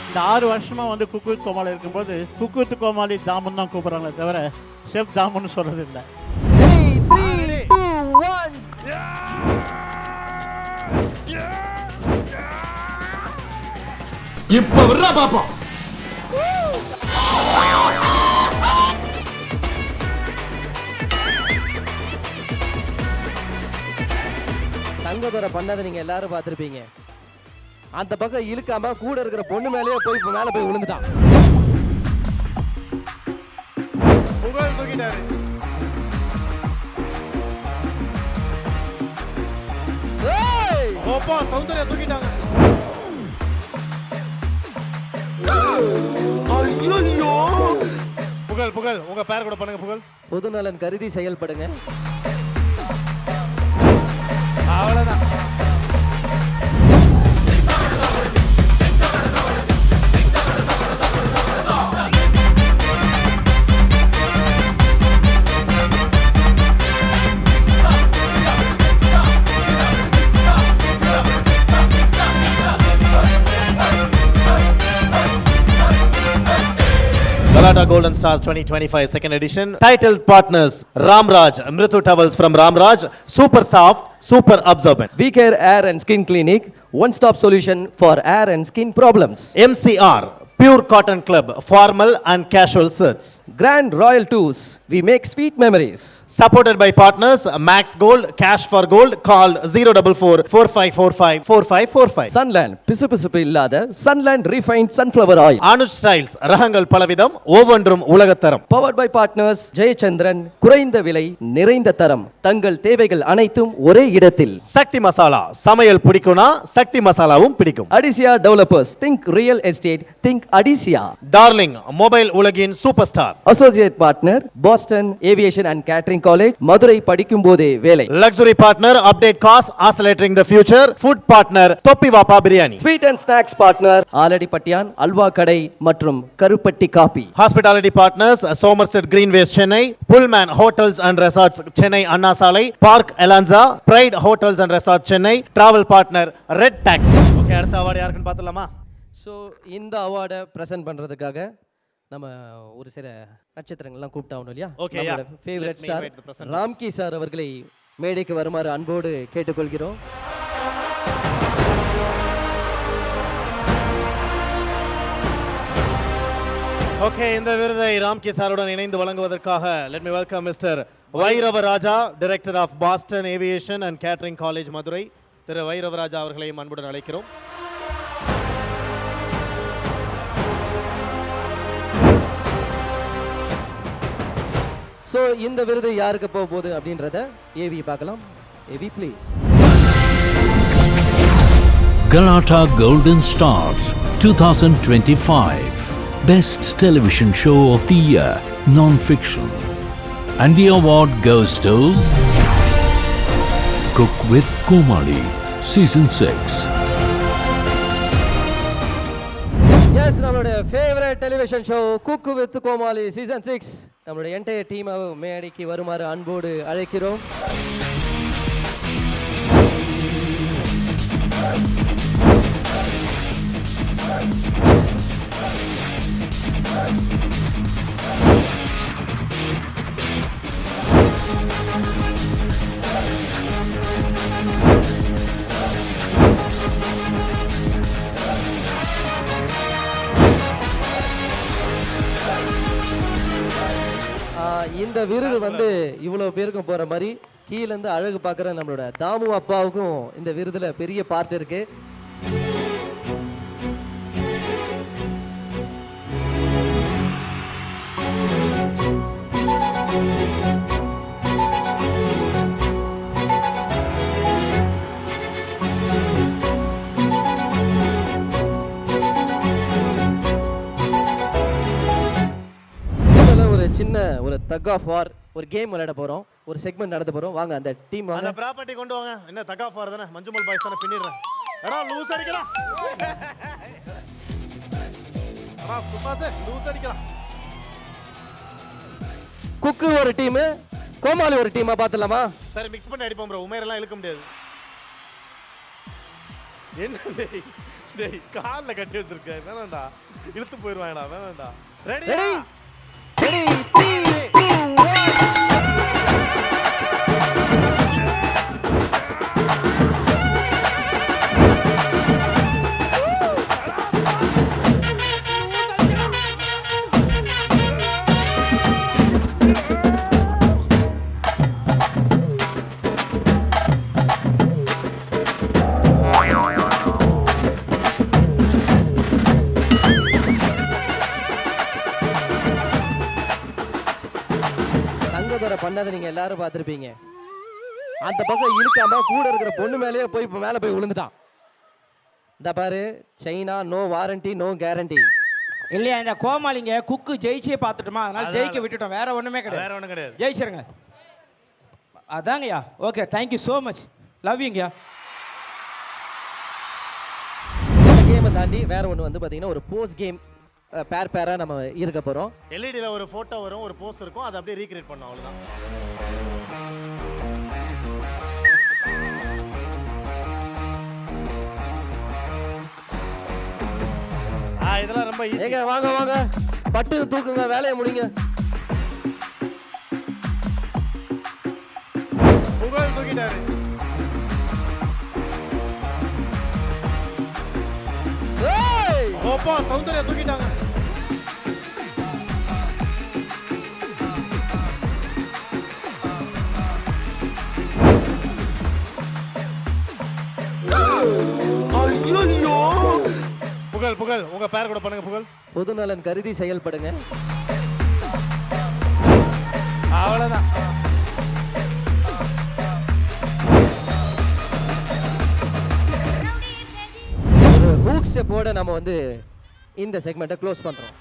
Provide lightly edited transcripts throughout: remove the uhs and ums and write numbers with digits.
இந்த 6 வருஷமா வந்து குக்கு வித் கோமாளி இருக்கும்போது குக்கு வித் கோமாளி தாமன் தான் கூப்பிடுறாங்களே தவிர ஷெஃப் தாமன்னு சொல்றது இல்லை. 3, 2, 1. இப்ப விடுறா பாப்போம். தங்கதுரை பண்ணதை நீங்க எல்லாரும் பார்த்திருப்பீங்க. அந்த பக்கம் இழுக்காம கூட இருக்கிற பொண்ணு மேலேயே போய் மேல போய் விழுந்துட்டான். புகழ் தூக்கிட்டாரு. ஏய்! ஓப்பா சௌந்தர்யா தூக்கிட்டாங்க. ஐயோ! புகழ் புகழ் உங்க பேர் கூட பண்ணுங்க புகழ். பொதுநலன் கருதி செயல்படுங்க. அவ்வளவுதான். Galata Golden Stars 2025 second edition. Titled partners Ramraj, Mritu Towels from Ramraj, Super Soft, Super Absorbent. We Care Hair and Skin Clinic, one-stop solution for hair and skin problems. MCR, Pure Cotton Club, formal and casual shirts. Grand Royal Tours, we make sweet memories. Supported by partners Max Gold, Cash for Gold, call 044 4545 4545. Sunland, பிசுபிசுப்பு இல்லாத Sunland refined sunflower oil. Anuj Styles, ரகங்கள் பலவிதம், ஒவ்வொன்றும் உலகத்தரம். Powered by partners Jayachandran, குறைந்த விலை நிறைந்த தரம், தங்கள் தேவைகள் அனைத்தும் ஒரே இடத்தில். சக்தி மசாலா, சமையல் பிடிக்கும்னா சக்தி மசாலாவும் பிடிக்கும். Adisia Developers, think real estate, think Adisia. Darling, mobile உலகின் super star. Associate partner Boston Aviation and Catering College, Madurai படிக்கும் போதே வேலை. Luxury partner Update Cost, accelerating the future. Food partner தொப்பி வாப்பா biryani. Sweet and snacks partner ஆலடிப்பட்டியான் halwa கடை மற்றும் கருப்பட்டி coffee. Hospitality partners Somerset Greenways Chennai, Pullman Hotels and Resorts Chennai Anna Salai, Park Elanza, Pride Hotels and Resorts Chennai, travel partner Red Taxi. Okay, அடுத்த award யாருக்குன்னு பார்த்தலாமா? So இந்த அவார்டை present பண்ணுறதுக்காக நம்ம ஒரு சில நட்சத்திரங்கள்லாம் கூப்பிட்டாகணும் இல்லையா? Okay, yeah. Favourite Let me star invite the presenters. Ramki sir அவர்களை மேடைக்கு வருமாறு அன்போடு கேட்டுக்கொள்கிறோம். Okay, இந்த விருதை ராம்கி சாருடன் இணைந்து வழங்குவதற்காக let me welcome Mr. வைரவராஜா, Director of Boston Aviation and Catering College Madurai. திரு வைரவராஜா அவர்களையும் அன்புடன் அழைக்கிறோம். ஸோ இந்த விருது யாருக்கு போக போகுது அப்படின்றத ஏவி பார்க்கலாம். AV please. Galata Golden Stars 2025 Best Television Show of the Year Non-Fiction, and the award goes to Cook with Komali Season 6. Yes, நம்மளுடைய favourite television show cook with Komali season 6 நம்மளுடைய என்டையர் டீமை மேடைக்கு வருமாறு அன்போடு அழைக்கிறோம். இந்த விருது வந்து இவ்வளோ பேருக்கும் போகிற மாதிரி கீழேருந்து அழகு பார்க்குற நம்மளோட தாமு அப்பாவுக்கும் இந்த விருதில் பெரிய பார்ட் இருக்கு. சின்ன ஒரு தக் ஆஃப் வார், ஒரு கேம் விளையாட போறோம், ஒரு செக்மெண்ட் நடத்த போறோம். வாங்க அந்த டீம் வாங்க. அந்த ப்ராப்பர்ட்டி கொண்டு வாங்க. என்ன தக் ஆஃப் வார் தானே, மஞ்சுமல் பாய்ஸ் தானே பின்னிடுறேன். எடா லூஸ் அடிக்கலாம். அடா சுபாதே லூஸ் அடிக்கலாம். குக்கு ஒரு டீம், கோமாளி ஒரு டீமா பாத்துலாமா? சரி மிக்ஸ் பண்ணி அடிப்போம் ப்ரோ. உமேர் எல்லாம் இழுக்க முடியாது. என்ன டேய் டேய் கால்ல கட்டி வச்சிருக்க வேணாம்டா இழுத்து போயிடுவாங்கடா வேணாம்டா ரெடி ரெடி ரெடி 3 2 தங்கதுரை பண்ணதை நீங்க எல்லாரும் பார்த்திருப்பீங்க. அந்த பக்கம் இழுக்காம கூட இருக்கிற பொண்ணு மேலேயே போய் இப்ப மேல போய் விழுந்துட்டான். இந்த பாரு, China no warranty no guarantee. இல்லையா இந்த கோமாளிங்க குக்கு ஜெயிச்சே பார்த்துட்டோமா, அதனால ஜெயிக்க விட்டுட்டோம். வேற ஒண்ணுமே கிடையாது. வேற ஒண்ணும் கிடையாது. ஜெயிச்சிருங்க. அதாங்கய்யா. Okay, thank you so much. Love யூங்கய்யா. கேமை தாண்டி வேற ஒன்று வந்து பார்த்தீங்கன்னா ஒரு போஸ்ட் கேம் பேரா நம்ம இருக்க போகிறோம். எல்இடியில் ஒரு ஃபோட்டோ வரும், ஒரு போஸ்ட் இருக்கும், அதை அப்படியே ரீக்ரியேட் பண்ணோம், அவ்வளோதான். இதெல்லாம் ரொம்ப ஈஸி. ஏங்க வாங்க வாங்க, பட்டு தூக்குங்க, வேலையை முடிங்க. புகழ் தூக்கிட்டாரு. ஓப்பா சௌந்தர்யா தூக்கிட்டாங்க. புகழ் புகழ் உங்க பேர் கூட பண்ணுங்க புகழ். பொதுநலன் கருதி செயல்படுங்க. அவ்வளவுதான். ஒரு ஹூக் ஸ்டெப்போட நம்ம வந்து இந்த செக்மெண்ட்டை க்ளோஸ் பண்றோம்.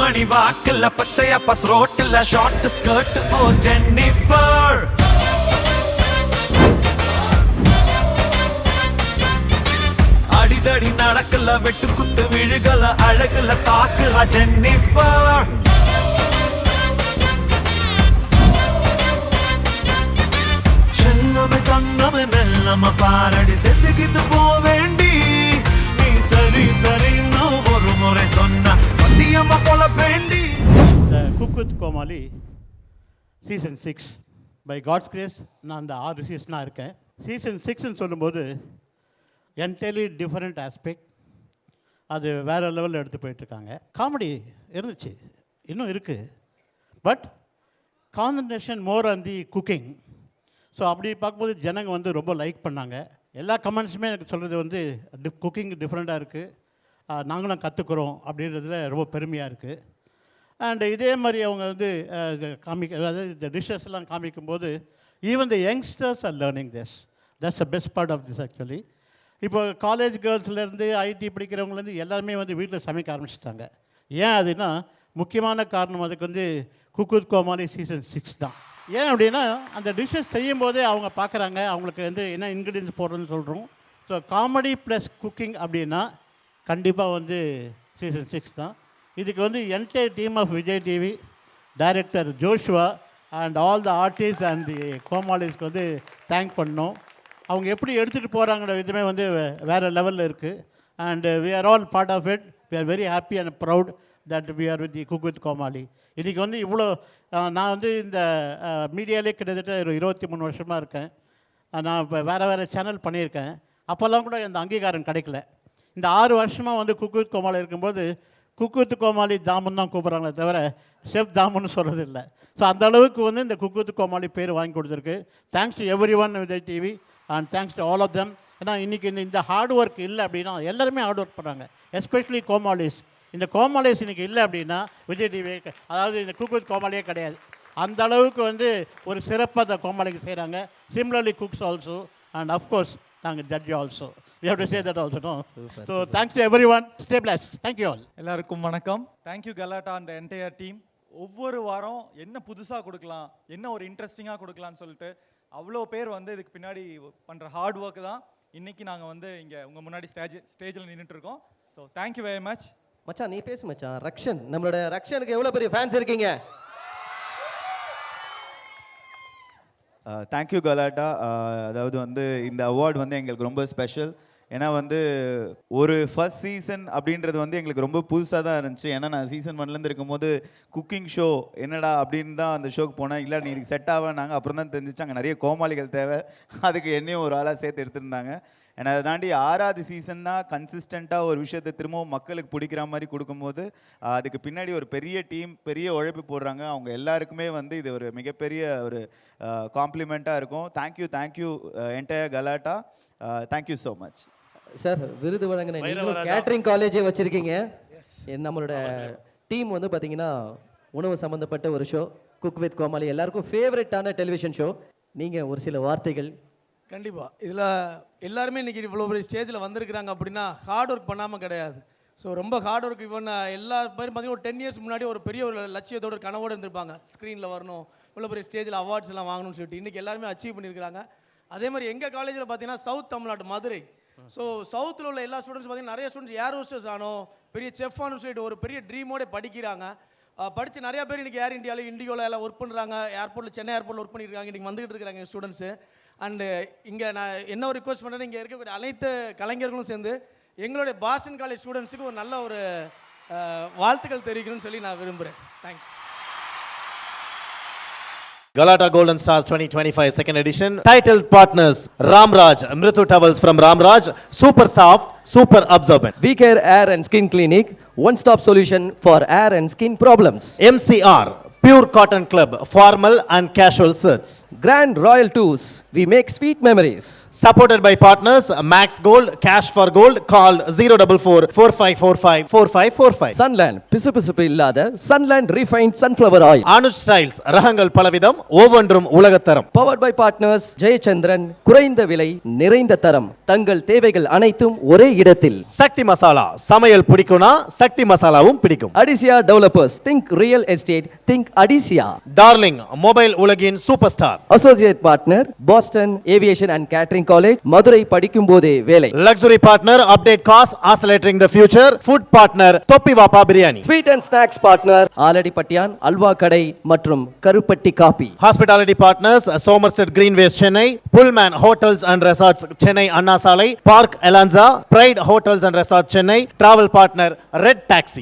மணி வாக்குல பச்சையா பஸ் ரோட்டுல ஷார்ட் ஸ்கர்ட் ஓ ஜென்னிஃபர் அடிதடி நடக்கல வெட்டு குத்து விழுகல அழகுல தாக்குல ஜென்னிஃபர் செல்லமே தங்கமே மெல்லம பாரடி செத்துக்கிட்டு போவேண்டி நீ சரி சரின்னு ஒரு முறை சொன்ன சத்தியமா போல வேண்டி. இந்த cook with Komali season 6 by God's grace நான் அந்த 6 சீசனாக இருக்கேன். சீசன் 6ன்னு சொல்லும்போது என்டையர்லி டிஃப்ரெண்ட் ஆஸ்பெக்ட். அது வேறு லெவலில் எடுத்து போயிட்டுருக்காங்க. காமெடி இருந்துச்சு, இன்னும் இருக்குது, but concentration more on the cooking. So அப்படி பார்க்கும்போது ஜனங்க வந்து ரொம்ப லைக் பண்ணாங்க. எல்லா கமெண்ட்ஸுமே எனக்கு சொல்கிறது வந்து குக்கிங் டிஃப்ரெண்ட்டாக இருக்குது, நாங்களும் கற்றுக்குறோம் அப்படின்றதுல ரொம்ப பெருமையாக இருக்குது. அண்ட் இதே மாதிரி அவங்க வந்து அதாவது இந்த டிஷ்ஷஸ்லாம் காமிக்கும்போது even the youngsters are learning this. That's a best part of this actually. இப்போ காலேஜ் கேர்ள்ஸ்லேருந்து ஐடி படிக்கிறவங்கலேருந்து எல்லாருமே வந்து வீட்டில் சமைக்க ஆரம்பிச்சிட்டாங்க. ஏன் அதுனா முக்கியமான காரணம் அதுக்கு வந்து குக் வித் கோமாளி சீசன் 6 தான். ஏன் அப்படின்னா அந்த டிஷ்ஷஸ் செய்யும் போதே அவங்க பார்க்குறாங்க, அவங்களுக்கு வந்து என்ன இன்க்ரீடியன்ஸ் போடுறோன்னு சொல்கிறோம். ஸோ காமெடி ப்ளஸ் குக்கிங் அப்படின்னா கண்டிப்பாக வந்து சீசன் 6 தான். இதுக்கு வந்து entire team of Vijay TV, director Joshua and all the artist and the கோமாளிஸ்க்கு வந்து தேங்க் பண்ணோம். அவங்க எப்படி எடுத்துகிட்டு போகிறாங்கிற விதமே வந்து வேறு லெவலில் இருக்குது. And we are all part of it. We are very happy and proud that we are with the cook with Comali. இன்றைக்கி வந்து இவ்வளோ நான் வந்து இந்த மீடியாலே கிட்டத்தட்ட ஒரு 23 வருஷமாக இருக்கேன். நான் இப்போ வேறு சேனல் பண்ணியிருக்கேன். அப்போல்லாம் கூட அந்த அங்கீகாரம் கிடைக்கல. இந்த 6 வருஷமாக வந்து குக் வித் கோமாளி இருக்கும்போது குக் வித் கோமாளி தாமன் தான் கூப்பிட்றாங்களே தவிர ஷெஃப் தாமன்னு சொல்கிறது இல்லை. ஸோ அந்த அளவுக்கு வந்து இந்த குக் வித் கோமாளி பேர் வாங்கி கொடுத்துருக்கு. Thanks to everyone Vijay TV and thanks to all of them. ஏன்னா இன்றைக்கி இந்த ஹார்ட் ஒர்க் இல்லை அப்படின்னா எல்லாருமே ஹார்ட் ஒர்க் பண்ணுறாங்க, எஸ்பெஷலி கோமாளிஸ். இந்த கோமாளிஸ் இன்றைக்கி இல்லை அப்படின்னா விஜய் டிவி, அதாவது இந்த குக் வித் கோமாளியே கிடையாது. அந்த அளவுக்கு வந்து ஒரு சிறப்பாக அந்த கோமாளிக்கு செய்கிறாங்க. Similarly cooks also and of course நாங்கள் judge also. We have to say that also, no? Super, so, thanks to everyone. Stay blessed. Thank you all. எல்லாருக்கும் வணக்கம். தேங்க்யூ கலாட்டா அண்ட் என்டையர் டீம். ஒவ்வொரு வாரம் என்ன புதுசாக கொடுக்கலாம், என்ன ஒரு இன்ட்ரெஸ்டிங்காக கொடுக்கலான்னு சொல்லிட்டு அவ்வளோ பேர் வந்து இதுக்கு பின்னாடி பண்ணுற ஹார்ட் ஒர்க் தான் இன்றைக்கி நாங்கள் வந்து இங்கே உங்கள் முன்னாடி ஸ்டேஜில் நின்றுட்டுருக்கோம். So thank you very much. மச்சான் நீ பேசு மச்சான். ரக்ஷன், நம்மளோட ரக்ஷனுக்கு எவ்வளோ பெரிய ஃபேன்ஸ் இருக்கீங்க? தேங்க்யூ கலாட்டா. அதாவது வந்து இந்த அவார்டு வந்து எங்களுக்கு ரொம்ப ஸ்பெஷல். ஏன்னா வந்து ஒரு ஃபர்ஸ்ட் சீசன் அப்படின்றது வந்து எங்களுக்கு ரொம்ப புதுசாக தான் இருந்துச்சு. ஏன்னா நான் சீசன் 1லேருந்து இருக்கும்போது குக்கிங் ஷோ என்னடா அப்படின்னு தான் அந்த ஷோக்கு போனேன். இல்லை நீ செட் ஆவேனாங்க. அப்புறம் தான் தெரிஞ்சிச்சு அங்கே நிறைய கோமாளிகள் தேவை, அதுக்கு என்னையும் ஒரு ஆளாக சேர்த்து எடுத்திருந்தாங்க. ஏன்னா அதை தாண்டி 6வது சீசன் தான் கன்சிஸ்டண்ட்டாக ஒரு விஷயத்தை திரும்பவும் மக்களுக்கு பிடிக்கிற மாதிரி கொடுக்கும்போது அதுக்கு பின்னாடி ஒரு பெரிய டீம், பெரிய உழைப்பு போடுறாங்க. அவங்க எல்லாருக்குமே வந்து இது ஒரு மிகப்பெரிய ஒரு காம்ப்ளிமெண்ட்டாக இருக்கும். தேங்க்யூ என்டையர் கலாட்டா. Thank you so much. சார், விருது வழங்கின நீங்களும் கேட்டரிங் காலேஜே வச்சிருக்கீங்க. நம்மளோட டீம் வந்து பார்த்தீங்கன்னா உணவு சம்மந்தப்பட்ட ஒரு ஷோ, குக் வித் கோமாளி, எல்லாருக்கும் ஃபேவரட்டான டெலிவிஷன் ஷோ. நீங்கள் ஒரு சில வார்த்தைகள். கண்டிப்பாக இதில் எல்லாருமே இன்றைக்கி இவ்வளோ பெரிய ஸ்டேஜில் வந்திருக்கிறாங்க அப்படின்னா ஹார்ட் ஒர்க் பண்ணாமல் கிடையாது. ஸோ ரொம்ப ஹார்ட் ஒர்க். இவன் எல்லா பேரும் பார்த்தீங்கன்னா ஒரு 10 இயர்ஸ் முன்னாடி ஒரு பெரிய ஒரு லட்சியத்தோட ஒரு கனவோடு இருந்திருப்பாங்க. ஸ்க்ரீனில் வரணும், இவ்வளோ பெரிய ஸ்டேஜில் அவார்ட்ஸ் எல்லாம் வாங்கணும்னு சொல்லிட்டு இன்றைக்கி எல்லாருமே அச்சீவ் பண்ணியிருக்கிறாங்க. அதே மாதிரி எங்கள் காலேஜில் பார்த்தீங்கன்னா சவுத் தமிழ்நாடு மதுரை. ஸோ சவுத்தில் உள்ள எல்லா ஸ்டூடெண்ட்ஸ் பார்த்தீங்கன்னா நிறைய ஸ்டூடெண்ட்ஸ் ஏர் ஹோஸ்டர்ஸ் ஆனோம், பெரிய செஃப் ஆனும் சொல்லிட்டு ஒரு பெரிய ட்ரீமோட படிக்கிறாங்க. படித்து நிறையா பேர் இன்றைக்கி ஏர் இந்தியாவில் இண்டிகோவில் எல்லாம் ஒர்க் பண்ணுறாங்க. ஏர்போர்ட்டில், சென்னை ஏர்போர்ட்டில் ஒர்க் பண்ணியிருக்காங்க. இன்றைக்கி வந்துகிட்டு இருக்கிறாங்க ஸ்டூடெண்ட்ஸு. அண்டு இங்கே நான் என்ன ஒரு ரிக்வஸ்ட் பண்ணுறேன், இங்கே இருக்கக்கூடிய அனைத்து கலைஞர்களும் சேர்ந்து எங்களுடைய பாஸ்டன் காலேஜ் ஸ்டூடெண்ட்ஸுக்கு ஒரு நல்ல ஒரு வாழ்த்துக்கள் தெரிவிக்கணும்னு சொல்லி நான் விரும்புகிறேன். Thank you. Galata Golden Stars 2025 second edition. Titled partners Ramraj, Mritu Towels from Ramraj, super soft, super absorbent. We Care Air and Skin Clinic, one-stop solution for air and skin problems. MCR, Pure Cotton Club, formal and casual shirts. Grand Royal Tours, we make sweet memories. Supported by partners Max Gold, Cash for Gold, call 044 4545 4545. Sunland, பிசுபிசுப்பு இல்லாத Sunland refined sunflower oil. Anuj Styles, ரகங்கள் பலவிதம், ஒவ்வொன்றும் உலகத்தரம். Powered by partners Jayachandran, குறைந்த விலை நிறைந்த தரம், தங்கள் தேவைகள் அனைத்தும் ஒரே இடத்தில். சக்தி மசாலா, சமையல் பிடிக்கும்னா சக்தி மசாலாவும் பிடிக்கும். Adisia Developers, think real estate, think Adisia. Darling, mobile உலகின் super star. Associate partner Boston Aviation and Catering College, Madurai படிக்கும் போதே வேலை. Luxury partner Update Cost, accelerating the future. Food partner தொப்பி வாப்பா biryani. Sweet and snacks partner Aladi பட்டியான் halwa கடை மற்றும் கருப்பட்டி coffee. Hospitality partners Somerset Greenways Chennai, Pullman Hotels and Resorts Chennai Anna Salai, Park Elanza, Pride Hotels and Resorts Chennai. Travel partner Red Taxi.